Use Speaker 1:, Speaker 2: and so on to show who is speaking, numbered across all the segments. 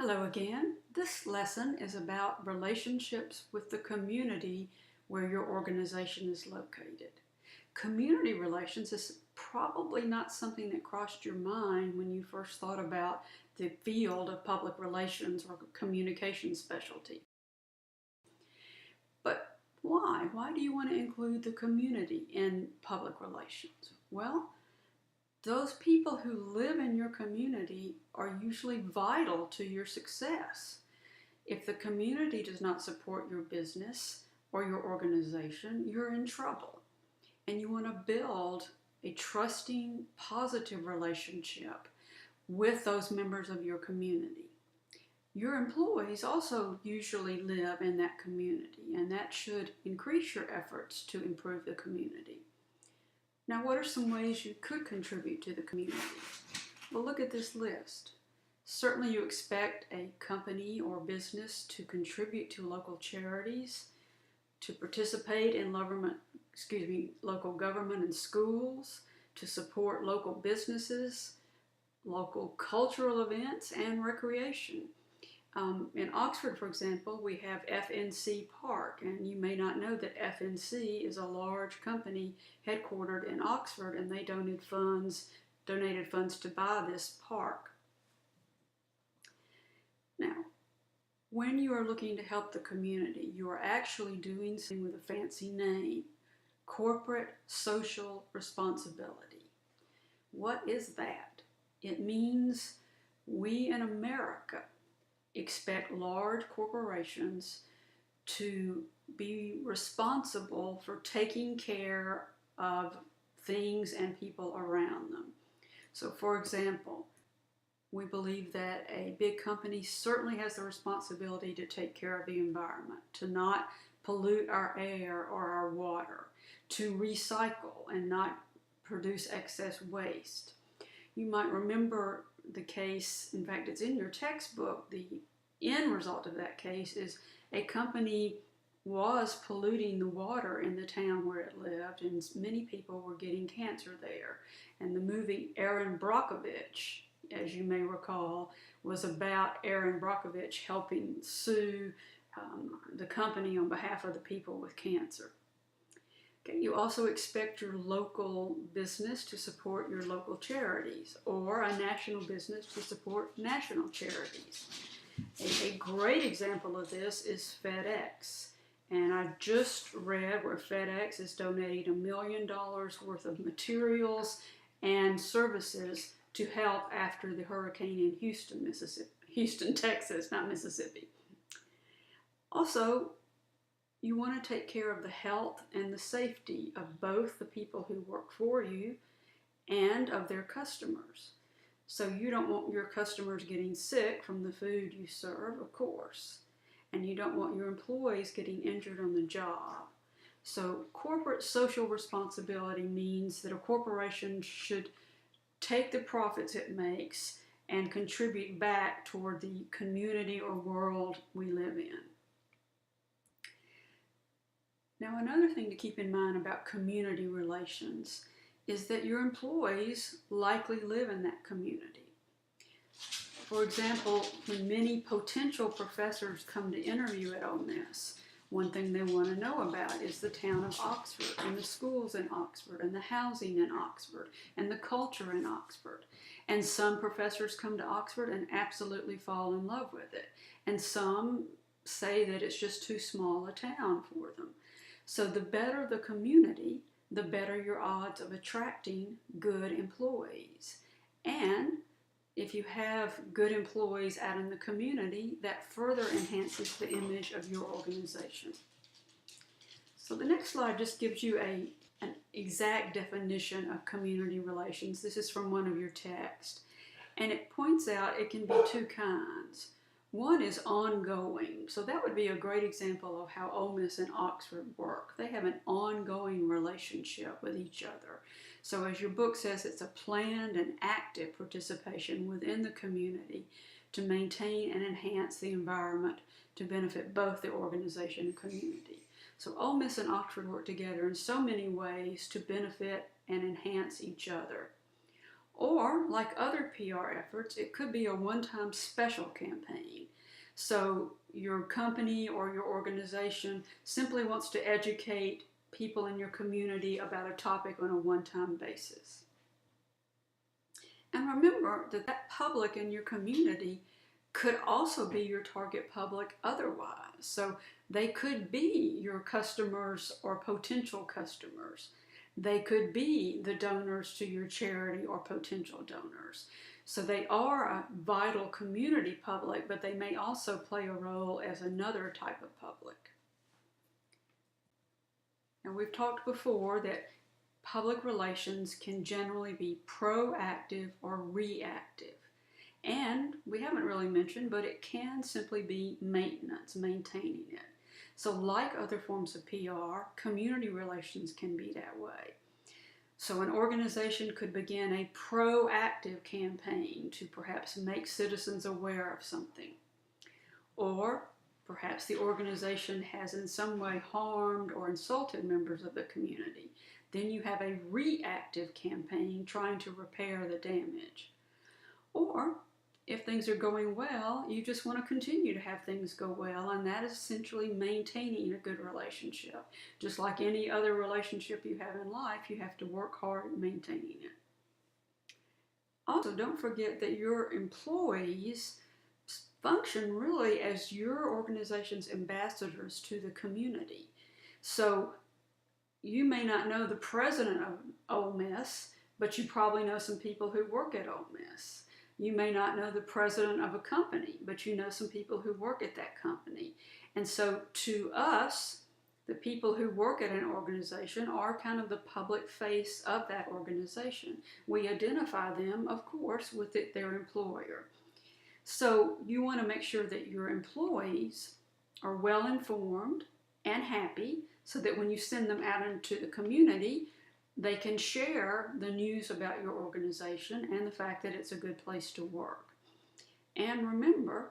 Speaker 1: Hello again. This lesson is about relationships with the community where your organization is located. Community relations is probably not something that crossed your mind when you first thought about the field of public relations or communication specialty. But why? Why do you want to include the community in public relations? Well, those people who live in your community are usually vital to your success. If the community does not support your business or your organization, you're in trouble. And you want to build a trusting, positive relationship with those members of your community. Your employees also usually live in that community, and that should increase your efforts to improve the community. Now, what are some ways you could contribute to the community? Well, look at this list. Certainly you expect a company or business to contribute to local charities, to participate in local government and schools, to support local businesses, local cultural events, and recreation. In Oxford, for example, we have FNC Park, and you may not know that FNC is a large company headquartered in Oxford, and they donated funds to buy this park. Now, when you are looking to help the community, you are actually doing something with a fancy name: corporate social responsibility. What is that? It means we in America expect large corporations to be responsible for taking care of things and people around them. So, for example, we believe that a big company certainly has the responsibility to take care of the environment, to not pollute our air or our water, to recycle and not produce excess waste. You might remember the case, in fact, it's in your textbook. The end result of that case is a company was polluting the water in the town where it lived, and many people were getting cancer there. And the movie Erin Brockovich, as you may recall, was about Erin Brockovich helping sue the company on behalf of the people with cancer. Okay, you also expect your local business to support your local charities, or a national business to support national charities. A great example of this is FedEx. And I just read where FedEx is donating $1 million worth of materials and services to help after the hurricane in Houston, Texas, not Mississippi. Also, you want to take care of the health and the safety of both the people who work for you and of their customers. So you don't want your customers getting sick from the food you serve, of course. And you don't want your employees getting injured on the job. So corporate social responsibility means that a corporation should take the profits it makes and contribute back toward the community or world we live in. Now, another thing to keep in mind about community relations is that your employees likely live in that community. For example, when many potential professors come to interview at Ole Miss, one thing they want to know about is the town of Oxford and the schools in Oxford and the housing in Oxford and the culture in Oxford. And some professors come to Oxford and absolutely fall in love with it. And some say that it's just too small a town for them. So the better the community, the better your odds of attracting good employees. And if you have good employees out in the community, that further enhances the image of your organization. So the next slide just gives you an exact definition of community relations. This is from one of your texts. And it points out it can be two kinds. One is ongoing. So that would be a great example of how Ole Miss and Oxford work. They have an ongoing relationship with each other. So as your book says, it's a planned and active participation within the community to maintain and enhance the environment to benefit both the organization and community. So Ole Miss and Oxford work together in so many ways to benefit and enhance each other. Or, like other PR efforts, it could be a one-time special campaign. So your company or your organization simply wants to educate people in your community about a topic on a one-time basis. And remember that that public in your community could also be your target public otherwise. So they could be your customers or potential customers. They could be the donors to your charity or potential donors. So they are a vital community public, but they may also play a role as another type of public. Now, we've talked before that public relations can generally be proactive or reactive. And we haven't really mentioned, but it can simply be maintenance, maintaining it. So like other forms of PR, community relations can be that way. So an organization could begin a proactive campaign to perhaps make citizens aware of something. Or perhaps the organization has in some way harmed or insulted members of the community. Then you have a reactive campaign trying to repair the damage. Or if things are going well, you just want to continue to have things go well, and that is essentially maintaining a good relationship. Just like any other relationship you have in life, you have to work hard at maintaining it. Also, don't forget that your employees function really as your organization's ambassadors to the community. So you may not know the president of Ole Miss, but you probably know some people who work at Ole Miss. You may not know the president of a company, but you know some people who work at that company. And so to us, the people who work at an organization are kind of the public face of that organization. We identify them, of course, with their employer. So you want to make sure that your employees are well informed and happy so that when you send them out into the community, they can share the news about your organization and the fact that it's a good place to work. And remember,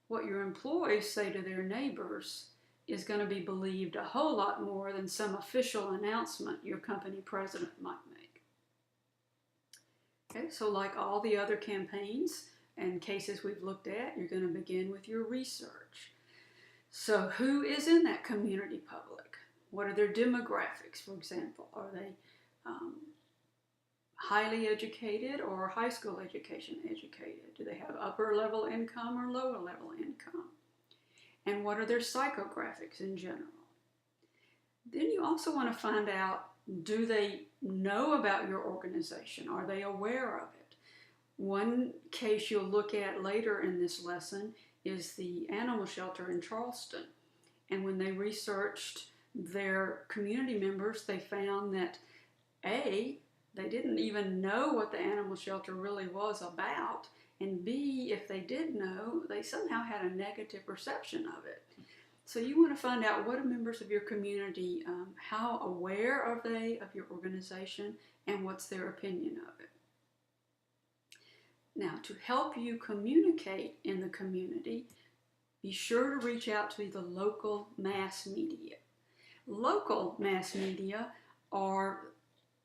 Speaker 1: what your employees say to their neighbors is going to be believed a whole lot more than some official announcement your company president might make. Okay, so like all the other campaigns and cases we've looked at, you're going to begin with your research. So who is in that community public? What are their demographics, for example? Are they highly educated or high school education educated? Do they have upper level income or lower level income? And what are their psychographics in general? Then you also want to find out, do they know about your organization? Are they aware of it? One case you'll look at later in this lesson is the animal shelter in Charleston. And when they researched their community members, they found that A, they didn't even know what the animal shelter really was about, and B, if they did know, they somehow had a negative perception of it. So you want to find out, what are members of your community, how aware are they of your organization, and what's their opinion of it. Now, to help you communicate in the community, be sure to reach out to the local mass media. Local mass media are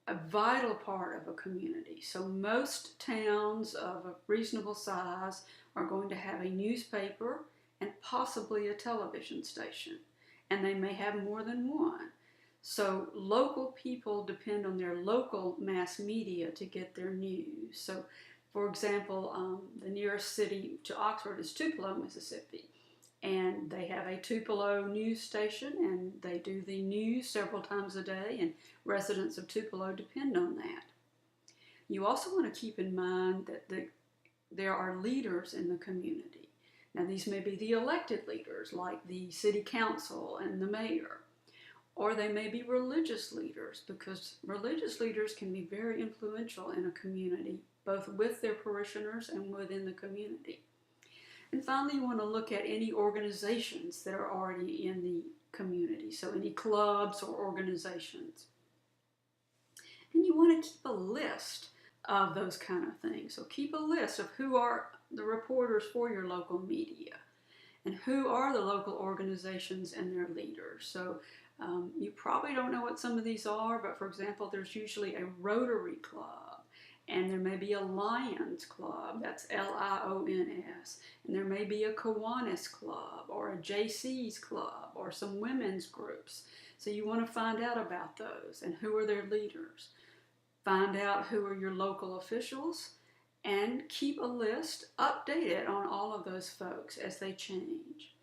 Speaker 1: a vital part of a community. So most towns of a reasonable size are going to have a newspaper and possibly a television station. And they may have more than one. So local people depend on their local mass media to get their news. So for example, the nearest city to Oxford is Tupelo, Mississippi. And they have a Tupelo news station, and they do the news several times a day, and residents of Tupelo depend on that. You also want to keep in mind that there are leaders in the community. Now, these may be the elected leaders, like the city council and the mayor, or they may be religious leaders, because religious leaders can be very influential in a community, both with their parishioners and within the community. And finally, you want to look at any organizations that are already in the community, so any clubs or organizations. And you want to keep a list of those kind of things. So keep a list of who are the reporters for your local media and who are the local organizations and their leaders. So you probably don't know what some of these are, but for example, there's usually a Rotary Club And there may be a Lions Club, that's Lions, and there may be a Kiwanis Club or a JC's Club or some women's groups. So you want to find out about those and who are their leaders. Find out who are your local officials and keep a list, update it on all of those folks as they change.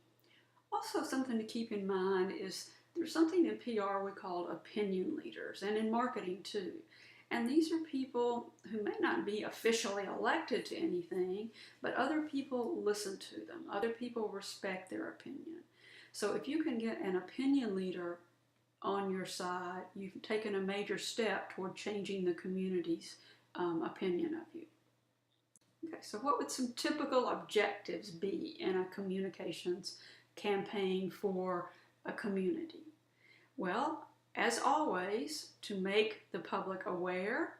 Speaker 1: Also, something to keep in mind is there's something in PR we call opinion leaders, and in marketing too. And these are people who may not be officially elected to anything, but other people listen to them. Other people respect their opinion. So if you can get an opinion leader on your side, you've taken a major step toward changing the community's opinion of you. Okay, so what would some typical objectives be in a communications campaign for a community? Well, as always, to make the public aware,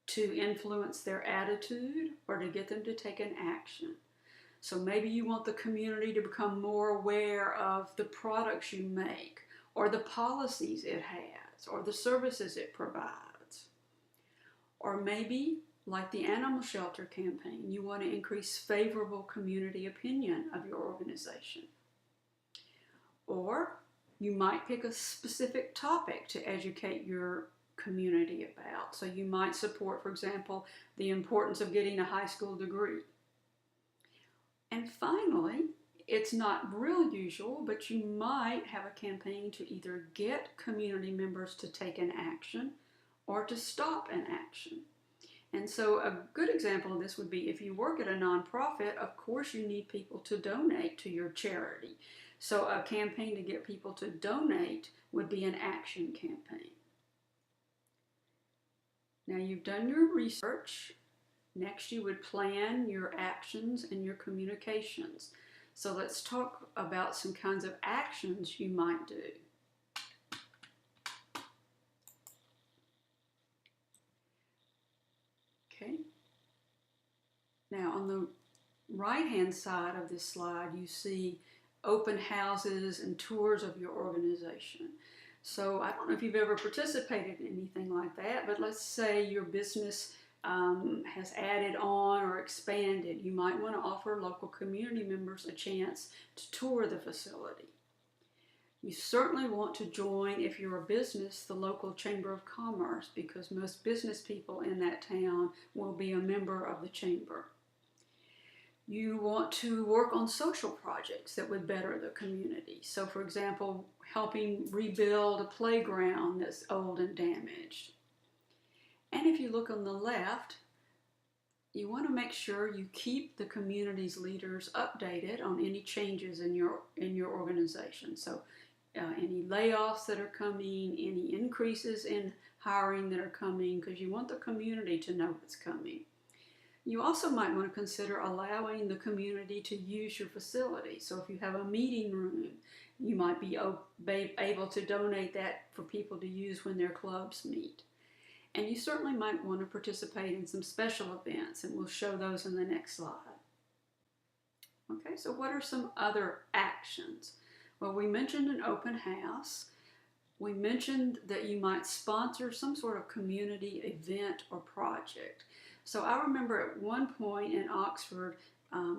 Speaker 1: to influence their attitude, or to get them to take an action. So maybe you want the community to become more aware of the products you make, or the policies it has, or the services it provides. Or maybe, like the animal shelter campaign, you want to increase favorable community opinion of your organization. Or you might pick a specific topic to educate your community about. So you might support, for example, the importance of getting a high school degree. And finally, it's not real usual, but you might have a campaign to either get community members to take an action or to stop an action. And so a good example of this would be if you work at a nonprofit, of course you need people to donate to your charity. So a campaign to get people to donate would be an action campaign. Now you've done your research. Next you would plan your actions and your communications. So let's talk about some kinds of actions you might do. Okay. Now on the right-hand side of this slide, you see open houses and tours of your organization. So I don't know if you've ever participated in anything like that, but let's say your business has added on or expanded. You might want to offer local community members a chance to tour the facility. You certainly want to join, if you're a business, the local Chamber of Commerce, because most business people in that town will be a member of the chamber. You want to work on social projects that would better the community. So for example, helping rebuild a playground that's old and damaged. And if you look on the left, you want to make sure you keep the community's leaders updated on any changes in your organization. So any layoffs that are coming, any increases in hiring that are coming, because you want the community to know what's coming. You also might want to consider allowing the community to use your facility. So if you have a meeting room, you might be able to donate that for people to use when their clubs meet. And you certainly might want to participate in some special events, and we'll show those in the next slide. Okay, so what are some other actions? Well, we mentioned an open house. We mentioned that you might sponsor some sort of community event or project. So I remember at one point in Oxford, I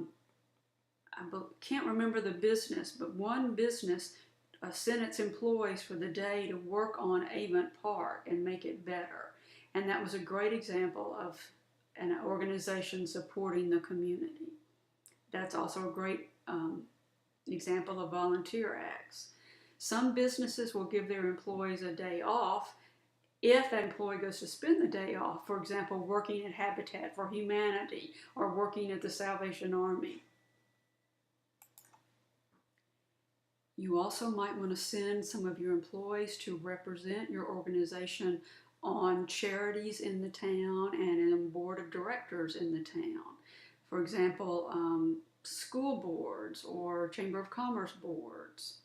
Speaker 1: can't remember the business, but one business sent its employees for the day to work on Avent Park and make it better. And that was a great example of an organization supporting the community. That's also a great example of volunteer acts. Some businesses will give their employees a day off if that employee goes to spend the day off, for example, working at Habitat for Humanity or working at the Salvation Army. You also might want to send some of your employees to represent your organization on charities in the town and in board of directors in the town. For example, school boards or Chamber of Commerce boards.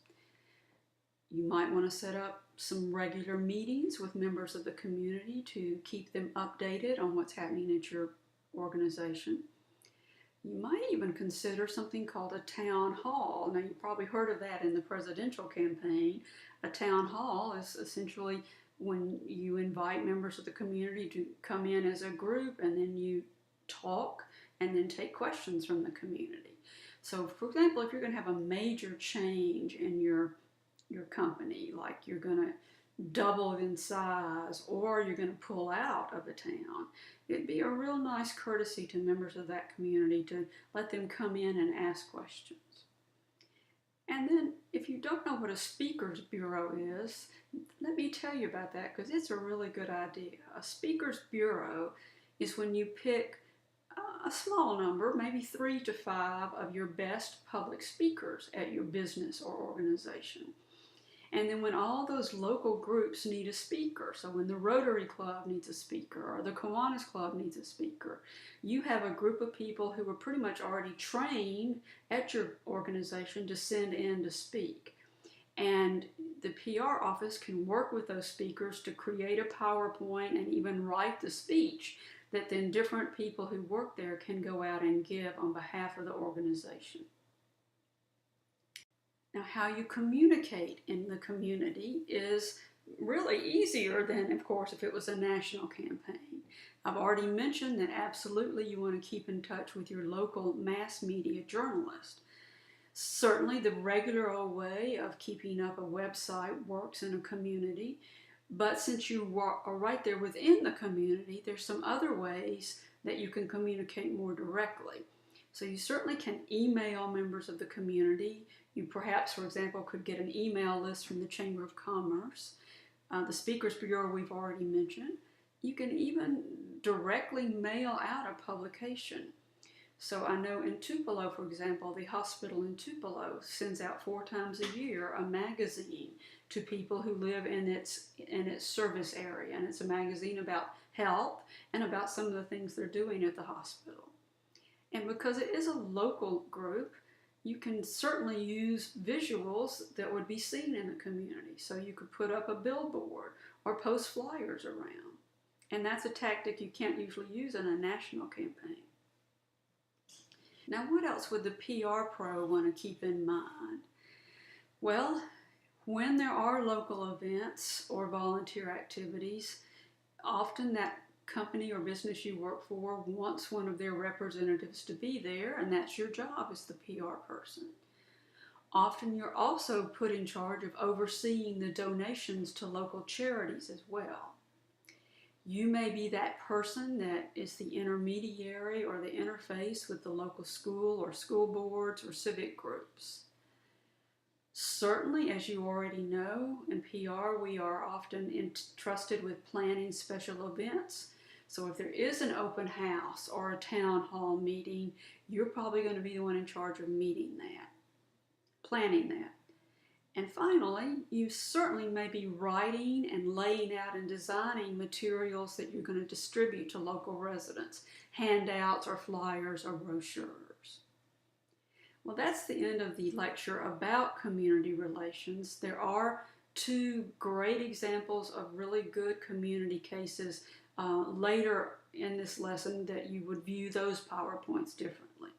Speaker 1: You might want to set up some regular meetings with members of the community to keep them updated on what's happening at your organization. You might even consider something called a town hall. Now, you've probably heard of that in the presidential campaign. A town hall is essentially when you invite members of the community to come in as a group, and then you talk and then take questions from the community. So for example, if you're going to have a major change in your company, like you're going to double in size or you're going to pull out of a town, it'd be a real nice courtesy to members of that community to let them come in and ask questions. And then if you don't know what a speakers bureau is, let me tell you about that, because it's a really good idea. A speakers bureau is when you pick a small number, maybe 3 to 5 of your best public speakers at your business or organization. And then when all those local groups need a speaker, so when the Rotary Club needs a speaker or the Kiwanis Club needs a speaker, you have a group of people who are pretty much already trained at your organization to send in to speak. And the PR office can work with those speakers to create a PowerPoint and even write the speech that then different people who work there can go out and give on behalf of the organization. Now, how you communicate in the community is really easier than, of course, if it was a national campaign. I've already mentioned that absolutely you want to keep in touch with your local mass media journalist. Certainly the regular old way of keeping up a website works in a community, but since you are right there within the community, there's some other ways that you can communicate more directly. So you certainly can email members of the community. You perhaps, for example, could get an email list from the Chamber of Commerce. The Speakers Bureau we've already mentioned. You can even directly mail out a publication. So I know in Tupelo, for example, the hospital in Tupelo sends out 4 times a year a magazine to people who live in its service area. And it's a magazine about health and about some of the things they're doing at the hospital. And because it is a local group, you can certainly use visuals that would be seen in the community. So you could put up a billboard or post flyers around. And that's a tactic you can't usually use in a national campaign. Now, what else would the PR pro want to keep in mind? Well, when there are local events or volunteer activities, often that company or business you work for wants one of their representatives to be there, and that's your job as the PR person. Often you're also put in charge of overseeing the donations to local charities as well. You may be that person that is the intermediary or the interface with the local school or school boards or civic groups. Certainly, as you already know, in PR we are often entrusted with planning special events. So if there is an open house or a town hall meeting, you're probably going to be the one in charge of meeting that, planning that. And finally, you certainly may be writing and laying out and designing materials that you're going to distribute to local residents, handouts or flyers or brochures. Well, that's the end of the lecture about community relations. There are 2 great examples of really good community cases later in this lesson that you would view those PowerPoints differently.